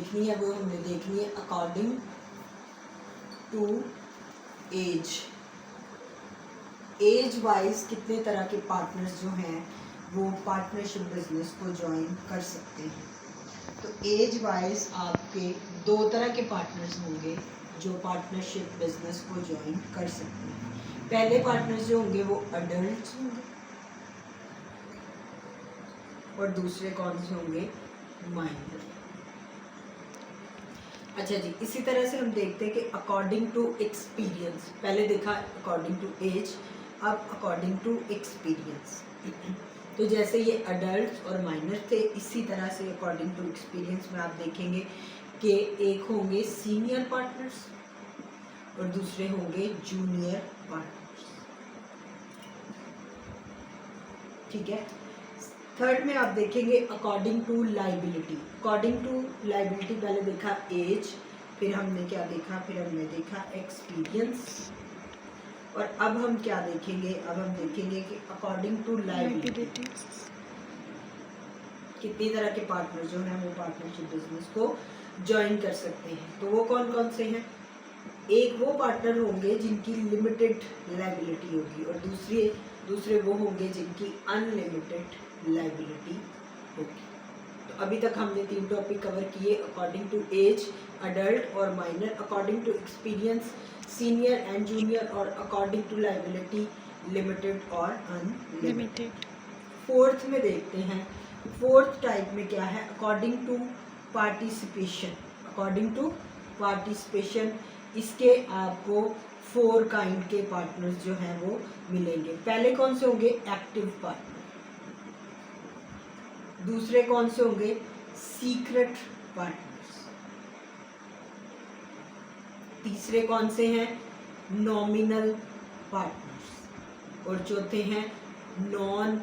देखनी है वो हमने देखनी है according to age. Age wise कितने तरह के पार्टनर्स जो हैं वो पार्टनरशिप बिजनेस को ज्वाइन कर सकते हैं। तो एज वाइज आपके 2 तरह के पार्टनर्स होंगे जो पार्टनरशिप बिजनेस को ज्वाइन कर सकते हैं। पहले पार्टनर्स जो होंगे वो अडल्ट होंगे और दूसरे कौन से होंगे, माइनर। अच्छा जी, इसी तरह से हम देखते हैं कि अकॉर्डिंग टू एक्सपीरियंस, पहले देखा अकॉर्डिंग टू एज, अब अकॉर्डिंग टू एक्सपीरियंस। तो जैसे ये अडल्ट और माइनर थे, इसी तरह से अकॉर्डिंग टू एक्सपीरियंस में आप देखेंगे कि एक होंगे सीनियर पार्टनर्स और दूसरे होंगे जूनियर पार्टनर्स। ठीक है। थर्ड में आप देखेंगे according to liability. According to liability पहले देखा एज, फिर हमने क्या देखा, फिर हमने देखा एक्सपीरियंस, और अब हम क्या देखेंगे, अब हम देखेंगे कि अकॉर्डिंग टू लाइबिलिटी कितनी तरह के पार्टनर जो हैं वो पार्टनरशिप बिजनेस को ज्वाइन कर सकते हैं। तो वो कौन कौन से हैं, एक वो पार्टनर होंगे जिनकी लिमिटेड लाइबिलिटी होगी और दूसरे वो होंगे जिनकी अनलिमिटेड लाइबिलिटी होगी। तो अभी तक हमने 3 टॉपिक कवर किए, अकॉर्डिंग टू एज, अडल्ट और minor, according to experience, senior and junior, और अकॉर्डिंग टू लाइबिलिटी, लिमिटेड और अनलिमिटेड। फोर्थ में देखते हैं, फोर्थ टाइप में क्या है, according to participation. According to participation इसके आपको 4 काइंड के पार्टनर्स जो हैं वो मिलेंगे। पहले कौन से होंगे, एक्टिव पार्टनर, दूसरे कौन से होंगे, सीक्रेट पार्टनर्स, तीसरे कौन से हैं, नॉमिनल पार्टनर्स, और चौथे हैं नॉन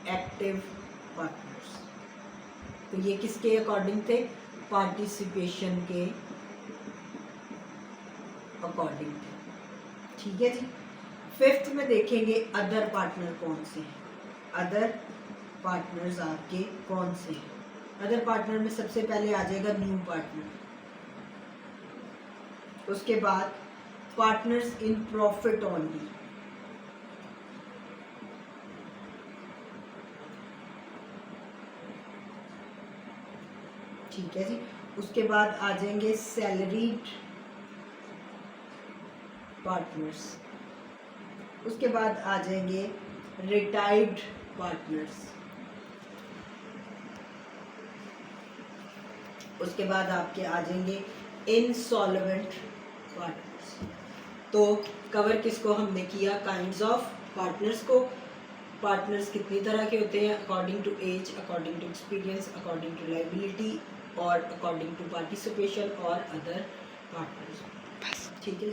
एक्टिव पार्टनर्स। तो ये किसके अकॉर्डिंग थे, पार्टिसिपेशन के अकॉर्डिंग थे। ठीक है जी। फिफ्थ में देखेंगे अदर पार्टनर कौन से हैं, अदर पार्टनर्स आपके कौन से हैं। अदर पार्टनर में सबसे पहले आ जाएगा न्यू पार्टनर, उसके बाद पार्टनर्स इन प्रॉफिट ओनली, ठीक है जी। उसके बाद आ जाएंगे सैलरीड पार्टनर्स, उसके बाद आ जाएंगे रिटायर्ड पार्टनर्स, उसके बाद आपके आ जाएंगे इनसॉल्वेंट पार्टनर्स। तो कवर किसको हमने किया, काइंड्स ऑफ पार्टनर्स को। पार्टनर्स कितनी तरह के होते हैं, according to age, according to experience, according to liability और अकॉर्डिंग टू पार्टिसिपेशन और अदर पार्टनर्स। ठीक है।